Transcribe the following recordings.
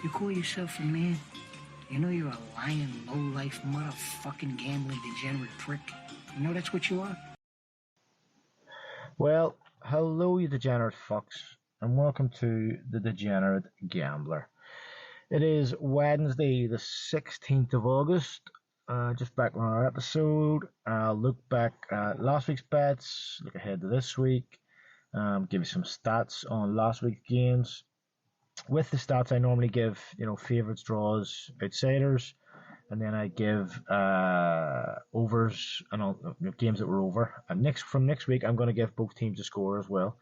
You call yourself a man? You know you're a lying, low-life, motherfucking gambling degenerate prick. You know that's what you are? Well, hello you degenerate fucks, and welcome to the Degenerate Gambler. It is Wednesday the 16th of August, just back on our episode. Look back at last week's bets, look ahead to this week, give you some stats on last week's games. With the stats I normally give, favourites, draws, outsiders, and then I give overs and all games that were over. And from next week, I'm going to give both teams a score as well,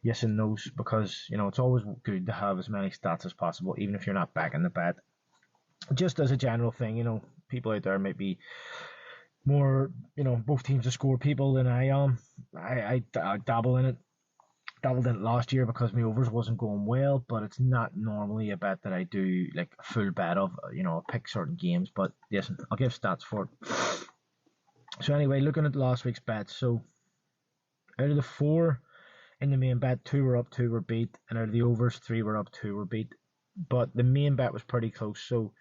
yes and no's, because it's always good to have as many stats as possible, even if you're not backing the bet. Just as a general thing, people out there might be more, both teams to score people than I am. I dabble in it. Dabbled in it last year because my overs wasn't going well, but it's not normally a bet that I do like a full bet of. I'll pick certain games, but yes, I'll give stats for it. So anyway, looking at last week's bets, so out of the 4 in the main bet, 2 were up, 2 were beat, and out of the overs, 3 were up, 2 were beat. But the main bet was pretty close, so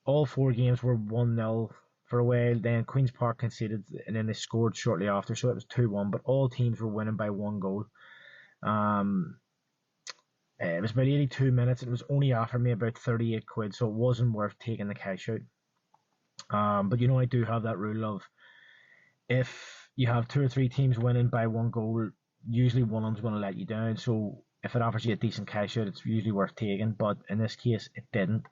all 4 games were 1-0 for a while. Then Queen's Park conceded, and then they scored shortly after, so it was 2-1. But all teams were winning by 1 goal. It was about 82 minutes. It was only offered me about 38 quid, so it wasn't worth taking the cash out. But I do have that rule of if you have 2 or 3 teams winning by 1 goal, usually one of them's going to let you down. So if it offers you a decent cash out, it's usually worth taking. But in this case, it didn't.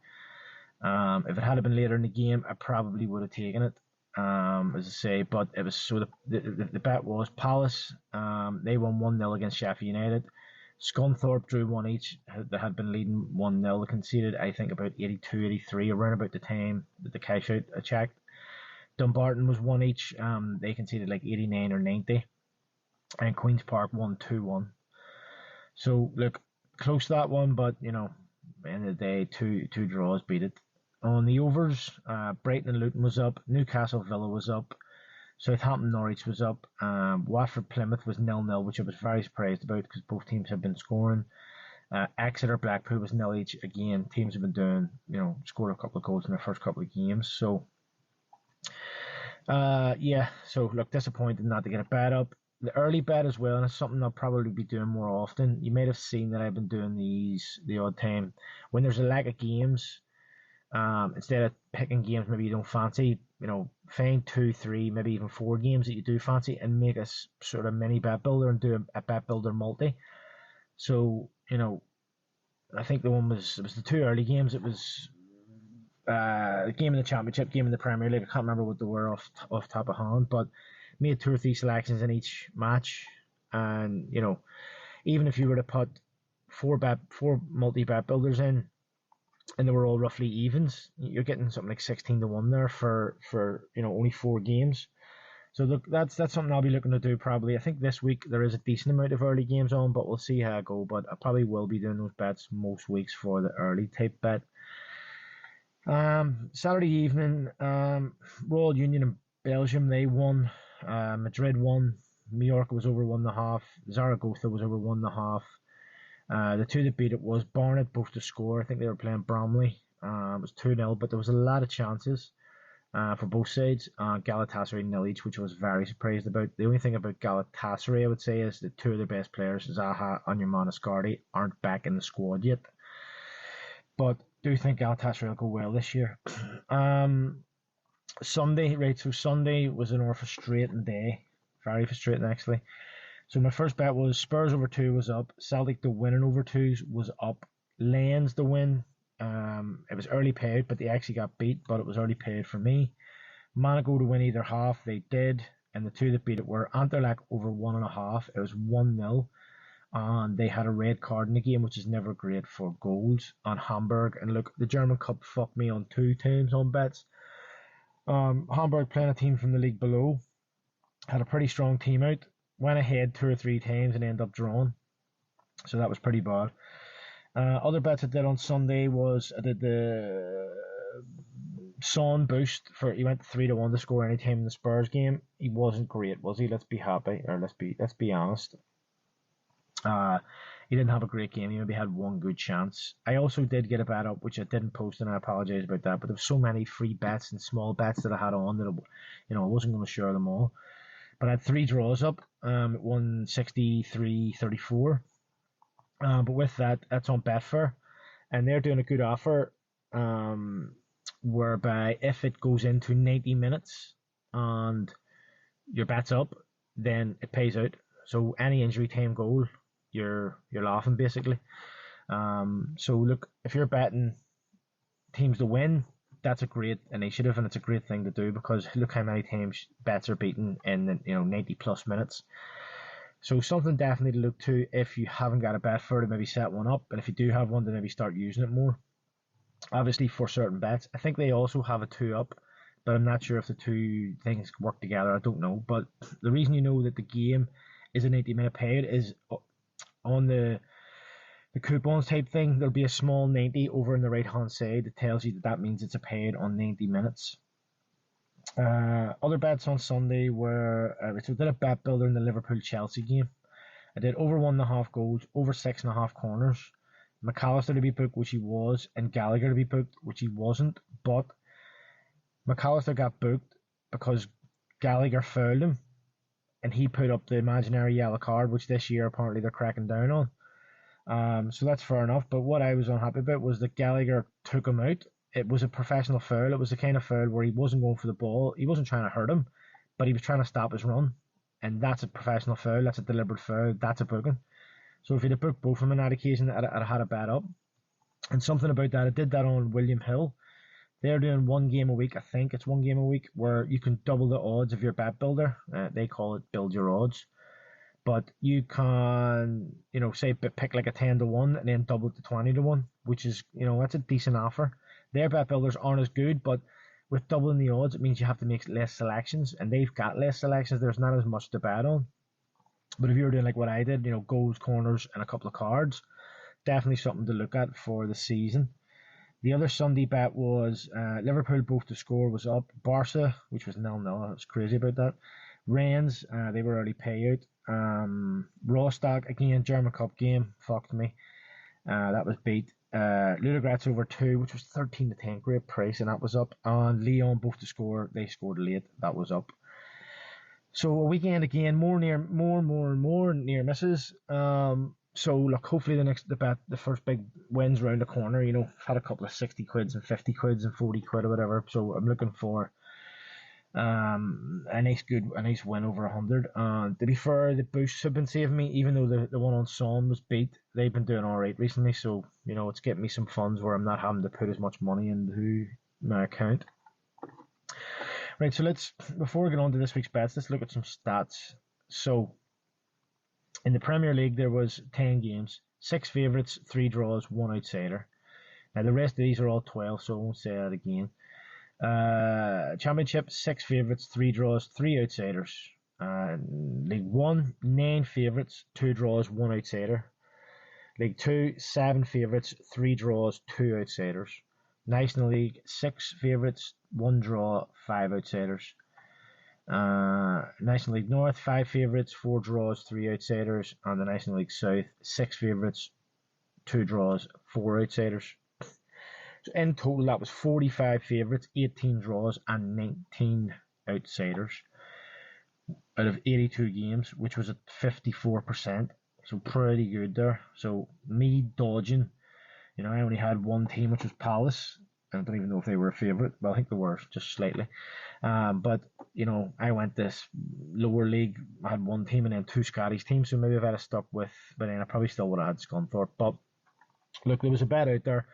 If it had been later in the game, I probably would have taken it. As I say, but it was the bet was Palace. They won 1-0 against Sheffield United. Scunthorpe drew 1 each. They had been leading 1-0. They conceded, I think, about 82, 83, around about the time that the cash out I checked. Dumbarton was 1 each. They conceded like 89 or 90. And Queen's Park won 2-1. So, look, close that one, but, at the end of the day, two draws beat it. On the overs, Brighton and Luton was up. Newcastle Villa was up. Southampton Norwich was up. Watford Plymouth was 0-0, which I was very surprised about because both teams have been scoring. Exeter Blackpool was 0 each. Again, teams have been doing, scored a couple of goals in their first couple of games. So, so look, disappointed not to get a bet up. The early bet as well, and it's something I'll probably be doing more often. You might have seen that I've been doing these the odd time. When there's a lack of games, instead of picking games maybe you don't fancy, find 2, 3, maybe even 4 games that you do fancy and make a sort of mini bet builder and do a bet builder multi. So, I think it was the 2 early games. It was a game in the Championship, game in the Premier League. I can't remember what they were off top of hand, but made 2 or 3 selections in each match. And, even if you were to put 4 multi bet builders in, and they were all roughly evens, you're getting something like 16-1 there for only 4 games. So look, that's something I'll be looking to do probably. I think this week there is a decent amount of early games on, but we'll see how I go. But I probably will be doing those bets most weeks for the early type bet. Saturday evening, Royal Union in Belgium, they won. Madrid won. Mallorca was over 1.5. Zaragoza was over 1.5. The 2 that beat it was Barnet, both to score. I think they were playing Bromley. It was 2-0, but there was a lot of chances for both sides. Galatasaray 0 each, which I was very surprised about. The only thing about Galatasaray, I would say, is that 2 of their best players, Zaha and Ascardi, aren't back in the squad yet. But do think Galatasaray will go well this year. Sunday was an frustrating day. Very frustrating, actually. So my first bet was Spurs over 2 was up. Celtic to win and over 2s was up. Lens to win. It was early paid, but they actually got beat, but it was early paid for me. Monaco to win either half, they did. And the 2 that beat it were Anderlecht over 1.5. It was 1-0. And they had a red card in the game, which is never great for goals, on Hamburg. And look, the German Cup fucked me on 2 times on bets. Hamburg playing a team from the league below. Had a pretty strong team out. Went ahead 2 or 3 times and ended up drawing. So that was pretty bad. Other bets I did on Sunday was I did the Son boost for he went 3-1 to score any time in the Spurs game. He wasn't great, was he? Let's be happy, or let's be honest. He didn't have a great game. He maybe had one good chance. I also did get a bet up, which I didn't post, and I apologize about that. But there were so many free bets and small bets that I had on that I wasn't going to share them all. But I had 3 draws up. It won 63.34. But with that, that's on Betfair, and they're doing a good offer, whereby if it goes into 90 minutes and your bet's up, then it pays out. So any injury time goal, you're laughing basically. So look, if you're betting teams to win, that's a great initiative and it's a great thing to do, because look how many times bets are beaten in 90 plus minutes. So something definitely to look to if you haven't got a bet for it, maybe set one up, and if you do have one, to maybe start using it more. Obviously for certain bets, I think they also have a 2-up, but I'm not sure if the two things work together. I don't know. But the reason you know that the game is a 90-minute payout is on the coupons type thing. There'll be a small 90 over on the right hand side that tells you that means it's a payout on 90 minutes. Other bets on Sunday were so I did a bet builder in the Liverpool-Chelsea game. I did over 1.5 goals, over 6.5 corners. McAllister to be booked, which he was, and Gallagher to be booked, which he wasn't. But McAllister got booked because Gallagher fouled him, and he put up the imaginary yellow card, which this year apparently they're cracking down on. So that's fair enough. But what I was unhappy about was that Gallagher took him out. It was a professional foul. It was the kind of foul where he wasn't going for the ball. He wasn't trying to hurt him, but he was trying to stop his run. And that's a professional foul. That's a deliberate foul. That's a booking. So if he'd have booked both of them on that occasion, I'd had a bet up. And something about that, I did that on William Hill. They're doing 1 game a week. I think it's 1 game a week where you can double the odds of your bet builder. They call it build your odds. But you can, say pick like a 10-1 and then double it to 20-1, which is, that's a decent offer. Their bet builders aren't as good, but with doubling the odds, it means you have to make less selections, and they've got less selections. There's not as much to bet on. But if you're doing like what I did, goals, corners, and a couple of cards, definitely something to look at for the season. The other Sunday bet was Liverpool both to score was up. Barca, which was 0-0. I was crazy about that. Rennes, they were early payout. Rostock, again, German Cup game, fucked me. That was beat. Ludogorets over 2, which was 13-10, great price, and that was up. And Lyon both to score, they scored late, that was up. So a weekend again, more near misses. So look, hopefully the first big wins round the corner. I've had a couple of 60 quids and 50 quids and 40 quid or whatever. So I'm looking for a nice win over 100. To be fair, the boosts have been saving me, even though the one on Son was beat. They've been doing all right recently, so it's getting me some funds where I'm not having to put as much money into my account. Right, so before we get on to this week's bets, let's look at some stats. So in the Premier League, there was 10 games, 6 favourites, 3 draws, 1 outsider. Now the rest of these are all 12, so I won't say that again. Championship, 6 favourites, 3 draws, 3 outsiders. League 1, 9 favourites, 2 draws, 1 outsider. League 2, 7 favourites, 3 draws, 2 outsiders. National League, 6 favourites, 1 draw, 5 outsiders. National League North, 5 favourites, 4 draws, 3 outsiders. And the National League South, 6 favourites, 2 draws, 4 outsiders. So in total, that was 45 favourites, 18 draws, and 19 outsiders out of 82 games, which was at 54%. So pretty good there. So me dodging, I only had one team, which was Palace. I don't even know if they were a favourite. Well, I think they were, just slightly. But, I went this lower league. I had one team and then 2 Scottish teams. So maybe if I'd have stuck with, but then I probably still would have had Scunthorpe. But look, there was a bet out there,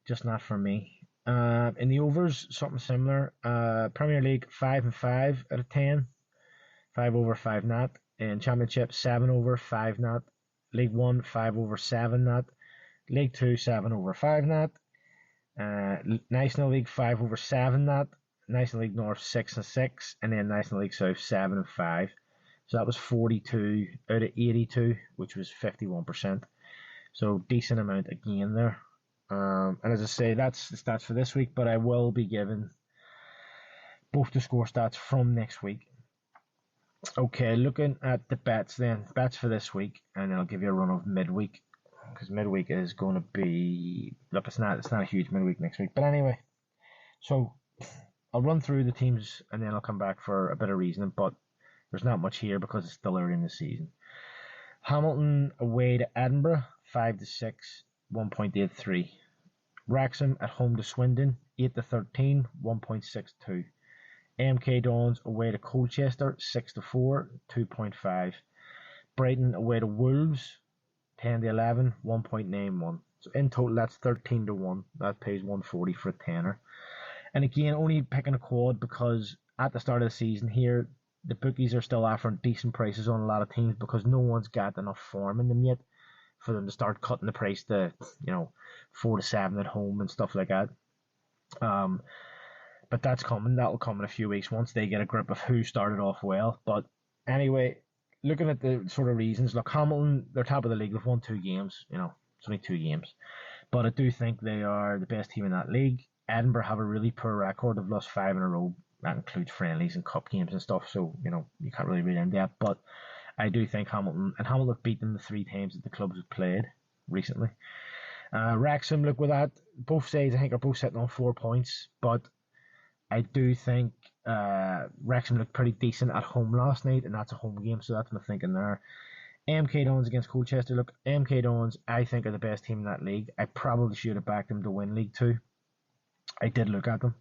just not for me. In the overs, something similar. Premier League, 5 and 5 out of 10. 5 over, 5 not. In Championship, 7 over, 5 not. League 1, 5 over, 7 not. League 2, 7 over, 5 not. National League 5 over 7 not. National League North 6 and 6, and then National League South 7 and 5. So that was 42 out of 82, which was 51%. So decent amount again there. And as I say, that's the stats for this week, but I will be giving both the score stats from next week. Okay, looking at the bets then, bets for this week, and then I'll give you a run of midweek. because midweek is going to be, look, it's not a huge midweek next week. But anyway, so I'll run through the teams and then I'll come back for a bit of reasoning. But there's not much here because it's still early in the season. Hamilton away to Edinburgh, 5-6, 1.83. Wrexham at home to Swindon, 8-13, 1.62. MK Dons away to Colchester, 6-4, 2.5. Brighton away to Wolves, 10-11, 1.91. So in total, that's 13-1. That pays 140 for a tenner. And again, only picking a quad because at the start of the season here, the bookies are still offering decent prices on a lot of teams because no one's got enough form in them yet for them to start cutting the price to, 4-7 at home and stuff like that. But that's coming. That'll come in a few weeks once they get a grip of who started off well. But anyway, looking at the sort of reasons, look, Hamilton, they're top of the league. They've won 2 games. It's only 2 games. But I do think they are the best team in that league. Edinburgh have a really poor record. They've lost 5 in a row. That includes friendlies and cup games and stuff. So, you can't really read into that. But I do think Hamilton have beat them the 3 times that the clubs have played recently. Wrexham, look, with that, both sides I think are both sitting on 4 points. But I do think Wrexham looked pretty decent at home last night, and that's a home game, so that's my thinking there. MK Dons against Colchester. Look, MK Dons, I think, are the best team in that league. I probably should have backed them to win League 2. I did look at them.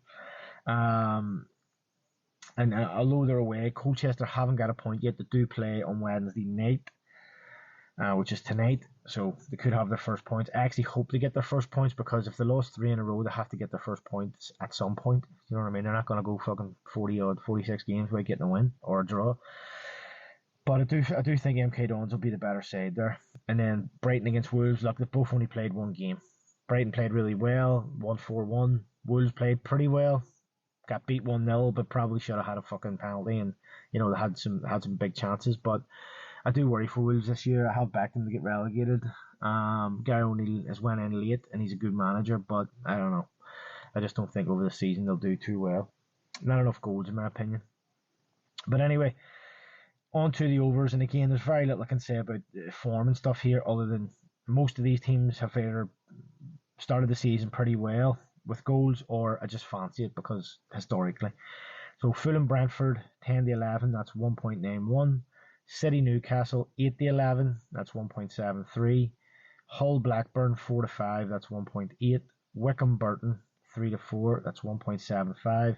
And although they're away, Colchester haven't got a point yet. They do play on Wednesday night, which is tonight, so they could have their first points. I actually hope they get their first points because if they lost 3 in a row, they have to get their first points at some point. You know what I mean? They're not going to go fucking 46 games without getting a win or a draw. But I do think MK Dons will be the better side there. And then Brighton against Wolves. Look, they've both only played 1 game. Brighton played really well, 1-4-1. Wolves played pretty well. Got beat 1-0, but probably should have had a fucking penalty, and they had some big chances. But I do worry for Wolves this year. I have backed them to get relegated. Gary O'Neill has went in late, and he's a good manager, but I don't know. I just don't think over the season they'll do too well. Not enough goals, in my opinion. But anyway, on to the overs, and again, there's very little I can say about form and stuff here, other than most of these teams have either started the season pretty well with goals, or I just fancy it because historically. So Fulham Brentford 10-11, that's 1.91. City Newcastle 8-11, that's 1.73. Hull Blackburn 4-5, that's 1.8. Wycombe Burton 3-4, that's 1.75.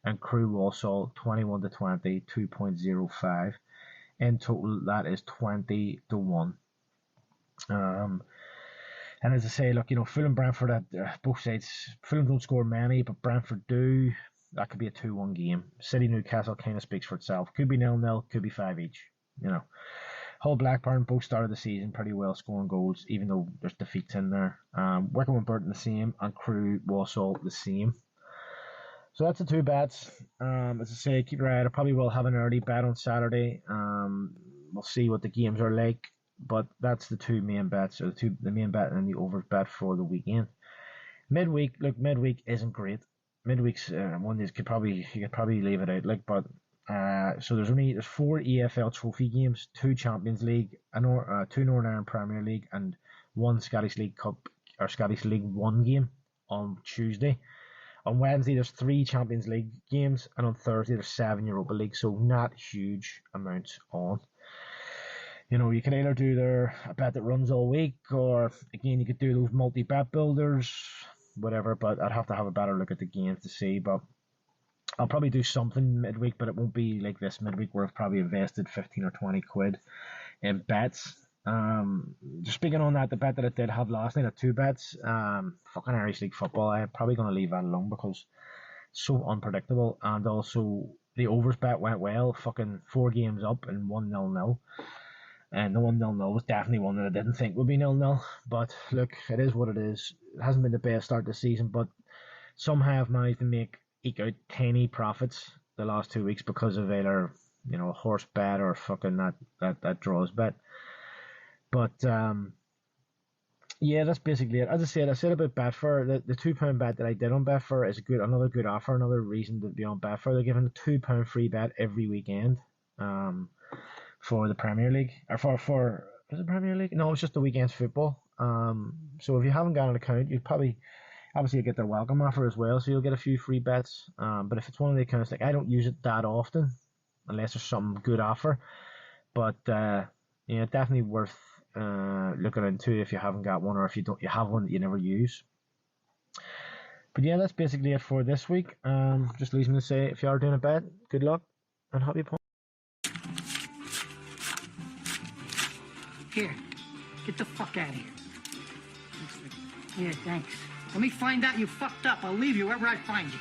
And Crewe Walsall 21-20, 2.05. In total, that is 20-1. And as I say, look, Fulham Brentford at both sides. Fulham don't score many, but Brentford do. That could be a 2-1 game. City Newcastle kind of speaks for itself. Could be 0-0, could be 5 each. Hull Blackburn both started the season pretty well, scoring goals, even though there's defeats in there. Wycombe and Burton the same, and Crewe Walsall the same. So that's the 2 bets. As I say, keep your eye out. I probably will have an early bet on Saturday. We'll see what the games are like. But that's the 2 main bets, or the main bet and the overs bet for the weekend. Midweek, look, midweek isn't great. Midweek's one you could probably leave it out, but so there's 4 EFL Trophy games, 2 Champions League, 2 Northern Ireland Premier League, and 1 Scottish League Cup or Scottish League 1 game on Tuesday. On Wednesday there's 3 Champions League games, and on Thursday there's 7 Europa League, so not huge amounts on. You can either do a bet that runs all week, or again you could do those multi-bet builders, whatever, but I'd have to have a better look at the games to see. But I'll probably do something midweek, but it won't be like this midweek where I've probably invested 15 or 20 quid in bets. Just speaking on that, the bet that I did have last night at 2 bets, fucking Irish League football, I'm probably going to leave that alone because it's so unpredictable. And also the overs bet went well, fucking 4 games up and 1-0-0. And the 1-0 was definitely one that I didn't think would be 0-0. But look, it is what it is. It hasn't been the best start this season, but somehow I've managed to eke out tiny profits the last 2 weeks because of either a horse bet or fucking that draws bet. But yeah, that's basically it. As I said about Betfair, the £2 bet that I did on Betfair is another good offer, another reason to be on Betfair. They're giving a £2 free bet every weekend. For the Premier League, or for is it Premier League? No, it's just the weekend's football. So if you haven't got an account, you probably obviously you get their welcome offer as well, so you'll get a few free bets. But if it's one of the accounts, like I don't use it that often unless there's some good offer. But yeah, definitely worth looking into if you haven't got one, or if you have one that you never use. But yeah, that's basically it for this week. Just leaves me to say, if you are doing a bet, good luck and happy playing. Here, get the fuck out of here. Yeah, thanks. Let me find out you fucked up. I'll leave you wherever I find you.